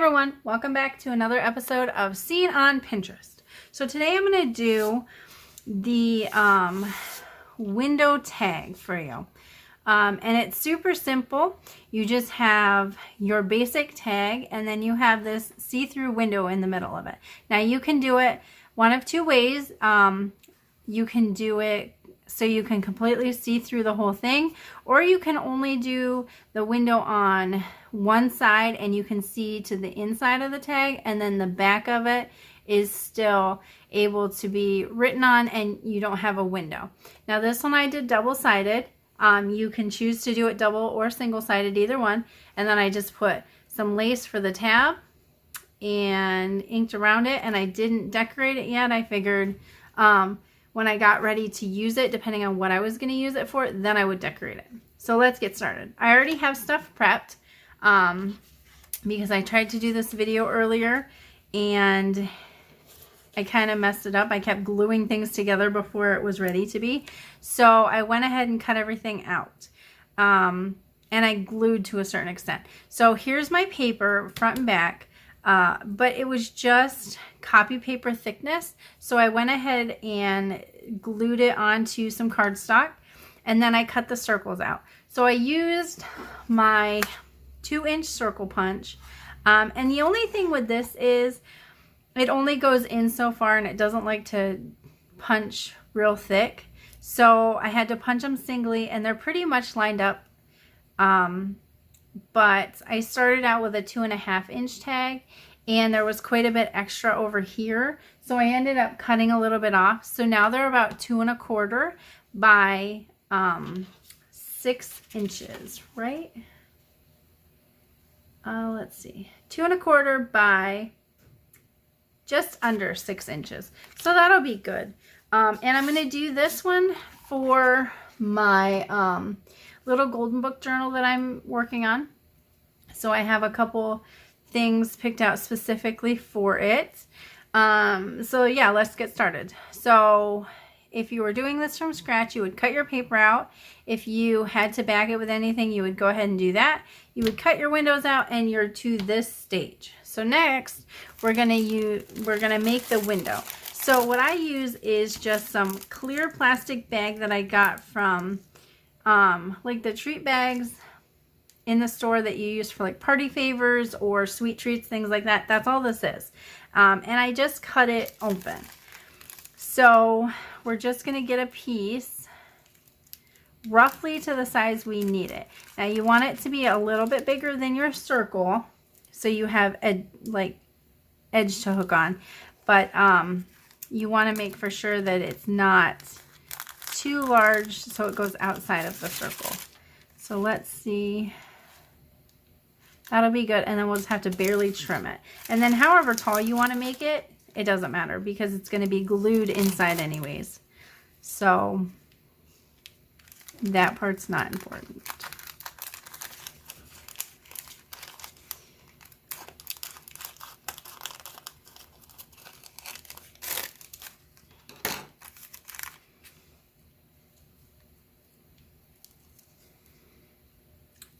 everyone, welcome back to another episode of Seen on Pinterest. So today I'm going to do the window tag for you. And it's super simple. You just have your basic tag and then you have this see-through window in the middle of it. Now you can do it one of two ways. You can do it so you can completely see through the whole thing, or you can only do the window on one side and you can see to the inside of the tag, and then the back of it is still able to be written on and you don't have a window. Now this one I did double-sided. You can choose to do it double or single-sided, either one. And then I just put some lace for the tab and inked around it, and I didn't decorate it yet. I figured when I got ready to use it, depending on what I was going to use it for, then I would decorate it. So let's get started. I already have stuff prepped because I tried to do this video earlier and I kind of messed it up. I kept gluing things together before it was ready to be. So I went ahead and cut everything out. And I glued to a certain extent. So here's my paper, front and back. But it was just copy paper thickness. So I went ahead and glued it onto some cardstock. And then I cut the circles out. So I used my 2-inch circle punch. And the only thing with this is it only goes in so far and it doesn't like to punch real thick. So I had to punch them singly and they're pretty much lined up. But I started out with a 2.5-inch tag and there was quite a bit extra over here. So I ended up cutting a little bit off. So now they're about 2.25 by 6 inches, right? Let's see, 2.25 by just under 6 inches. So that'll be good. And I'm going to do this one for my little golden book journal that I'm working on. So I have a couple things picked out specifically for it. So yeah, let's get started. So if you were doing this from scratch, you would cut your paper out. If you had to back it with anything, you would go ahead and do that. You would cut your windows out and you're to this stage. So next, we're gonna make the window. So what I use is just some clear plastic bag that I got from like the treat bags in the store that you use for like party favors or sweet treats, things like that. That's all this is. And I just cut it open. So we're just going to get a piece roughly to the size we need it. Now you want it to be a little bit bigger than your circle so you have a like edge to hook on. But you want to make for sure that it's not too large so it goes outside of the circle. So let's see. That'll be good, and then we'll just have to barely trim it. And then however tall you want to make it, it doesn't matter because it's going to be glued inside anyways. So that part's not important.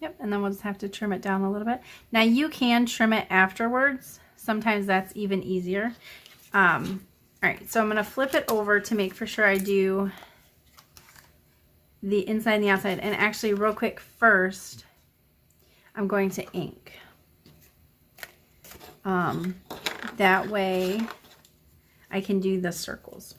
Yep, and then we'll just have to trim it down a little bit. Now you can trim it afterwards. Sometimes that's even easier. All right, so I'm going to flip it over to make for sure I do the inside and the outside. And actually, real quick first, I'm going to ink. That way I can do the circles.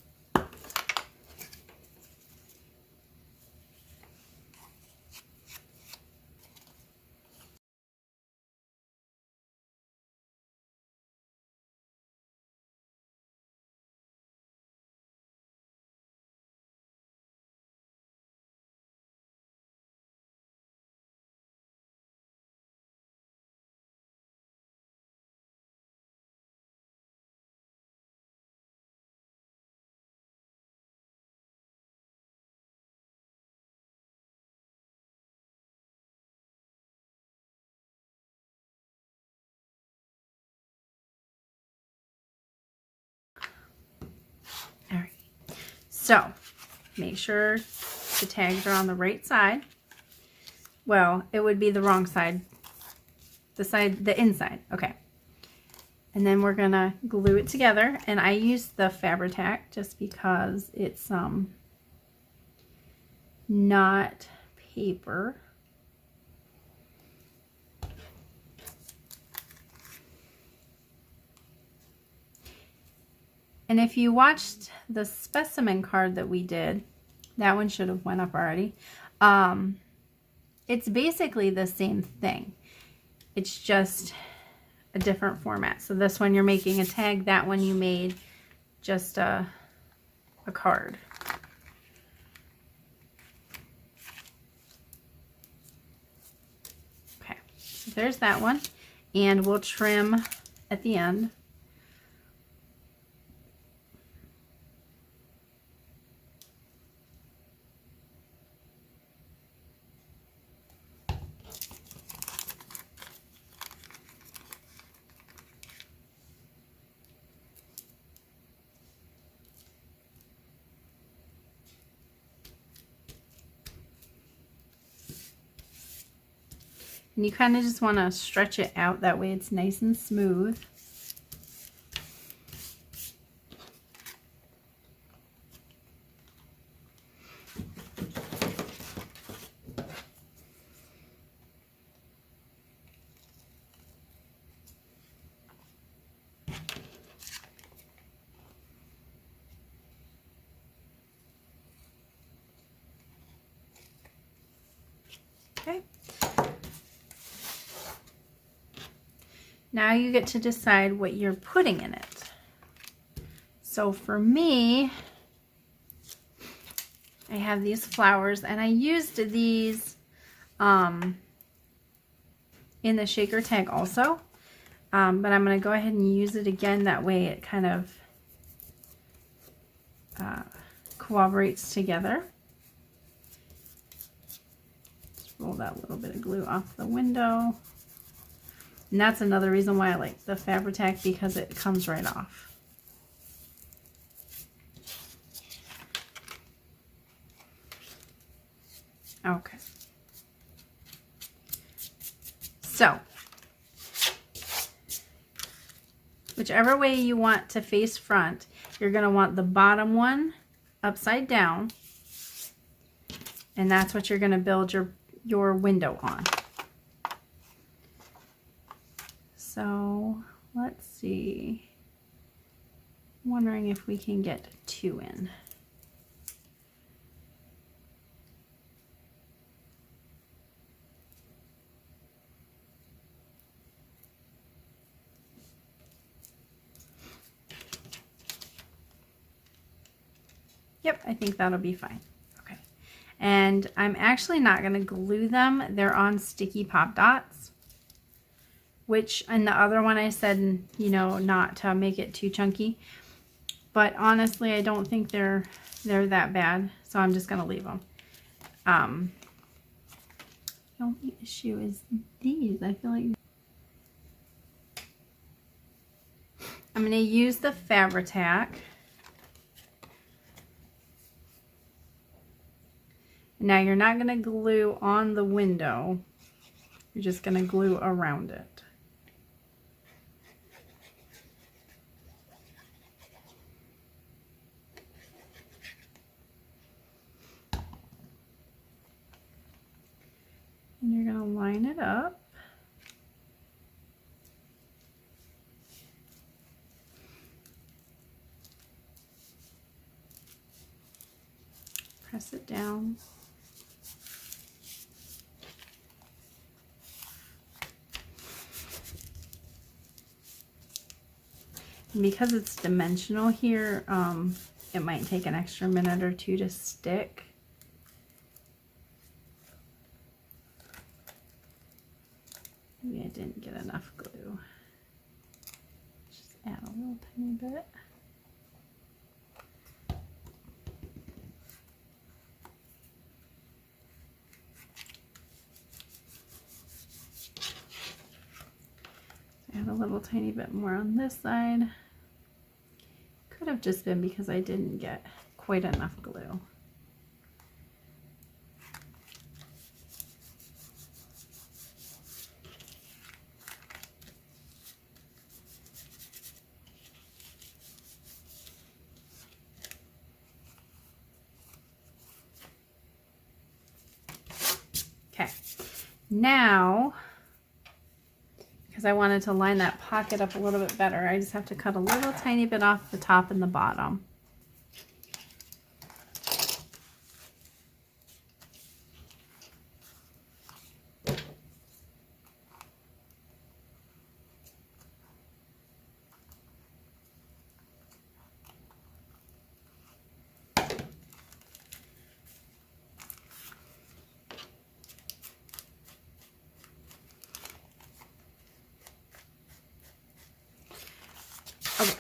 All right, so make sure the tags are on the right side. Well, it would be the wrong side. The inside. Okay. And then we're gonna glue it together. And I use the Fabri-Tac just because it's not paper. And if you watched the specimen card that we did, that one should have went up already. It's basically the same thing. It's just a different format. So this one you're making a tag, that one you made just a card. Okay, so there's that one. And we'll trim at the end. And you kind of just want to stretch it out, that way it's nice and smooth. Okay. Now you get to decide what you're putting in it. So for me, I have these flowers, and I used these in the shaker tag also, but I'm going to go ahead and use it again. That way it kind of cooperates together. Just roll that little bit of glue off the window. And that's another reason why I like the Fabri-Tac, because it comes right off. Okay. So, whichever way you want to face front, you're going to want the bottom one upside down. And that's what you're going to build your window on. So let's see. I'm wondering if we can get 2 in. Yep, I think that'll be fine. Okay. And I'm actually not going to glue them. They're on sticky pop dots. Which in the other one I said, you know, not to make it too chunky. But honestly, I don't think they're that bad. So I'm just going to leave them. The only issue is these. I feel like I'm going to use the Fabri-Tac. Now you're not going to glue on the window. You're just going to glue around it. And you're going to line it up. Press it down. And because it's dimensional here, it might take an extra minute or 2 to stick. Maybe I didn't get enough glue. Just add a little tiny bit. Add a little tiny bit more on this side. Could have just been because I didn't get quite enough glue. Now, because I wanted to line that pocket up a little bit better, I just have to cut a little tiny bit off the top and the bottom. Okay,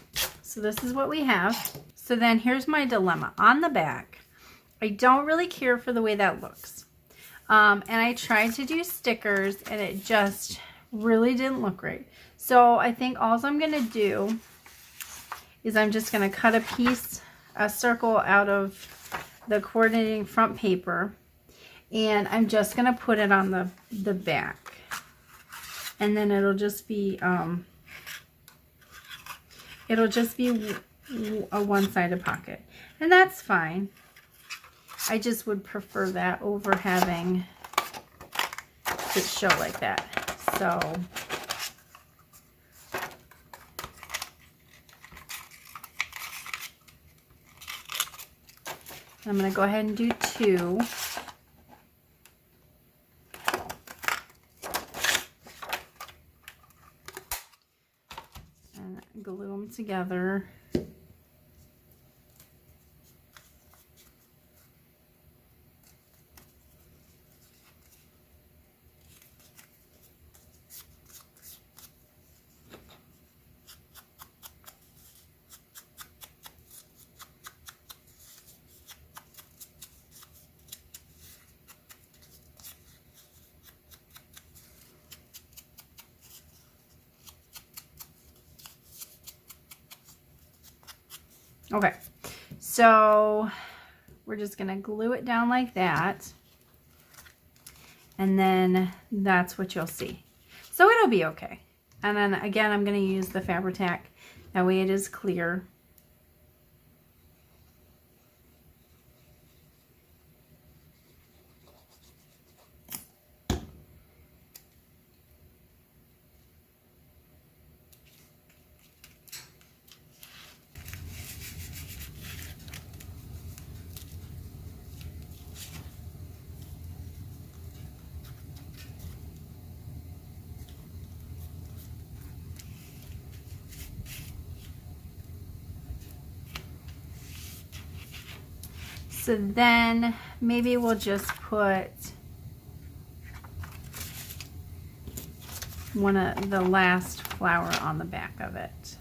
so this is what we have. So then here's my dilemma. On the back, I don't really care for the way that looks. And I tried to do stickers and it just really didn't look right. So I think all I'm going to do is I'm just going to cut a circle out of the coordinating front paper, and I'm just going to put it on the back. And then it'll just be a one-sided pocket, and that's fine. I just would prefer that over having it show like that. So I'm going to go ahead and do 2. And glue them together. Okay, so we're just going to glue it down like that, and then that's what you'll see. So it'll be okay. And then again, I'm going to use the Fabri-Tac. That way it is clear. So then maybe we'll just put one of the last flower on the back of it.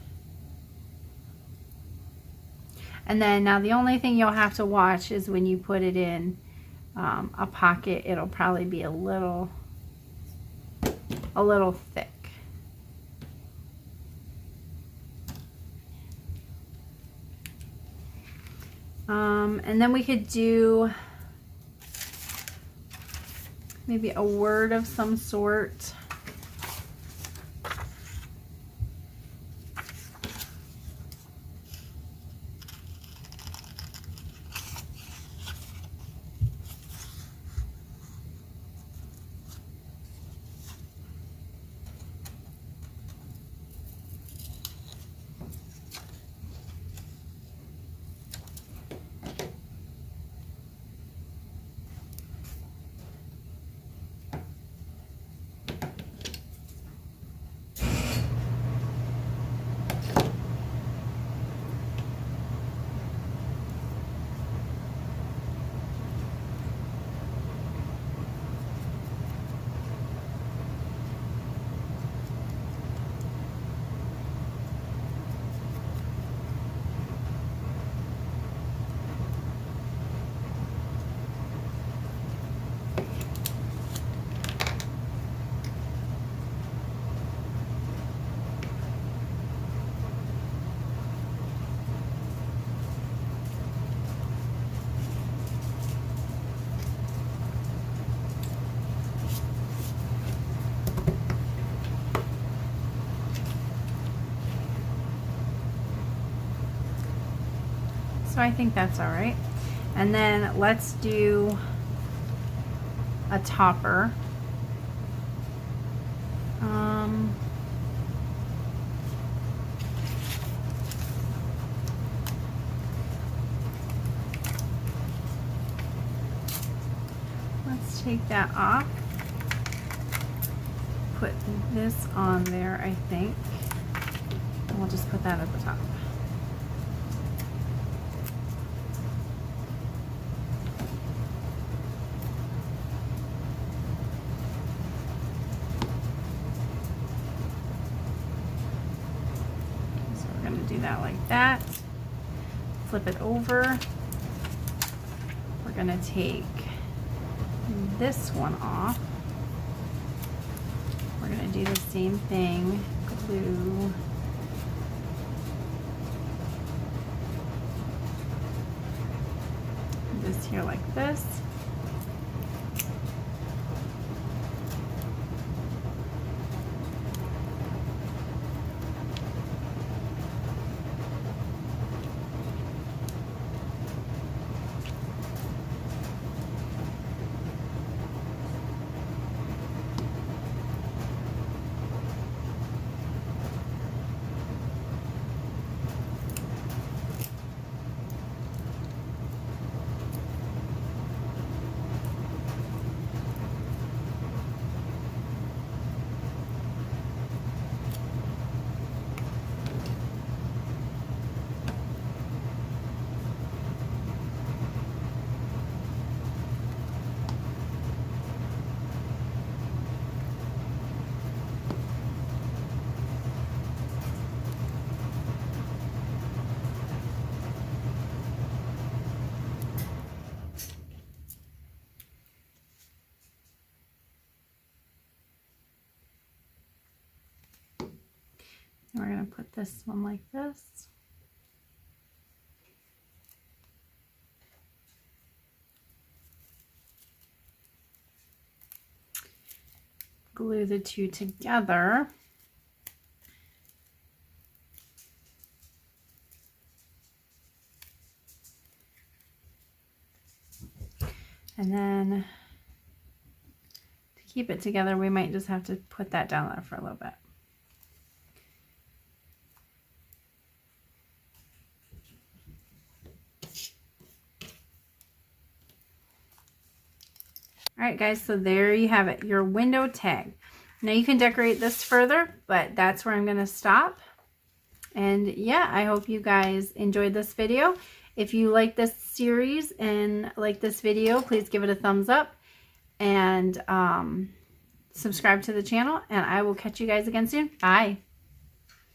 And then now the only thing you'll have to watch is when you put it in a pocket, it'll probably be a little thick. And then we could do maybe a word of some sort. So I think that's all right. And then let's do a topper. Let's take that off. Put this on there, I think. And we'll just put that at the top. So we're going to do that like that. Flip it over. We're going to take this one off. We're going to do the same thing, glue this here like this. We're going to put this one like this. Glue the two together. And then to keep it together, we might just have to put that down there for a little bit. All right, guys, so there you have it, your window tag. Now you can decorate this further, but that's where I'm going to stop. And yeah, I hope you guys enjoyed this video. If you like this series and like this video, please give it a thumbs up and subscribe to the channel, and I will catch you guys again soon. Bye.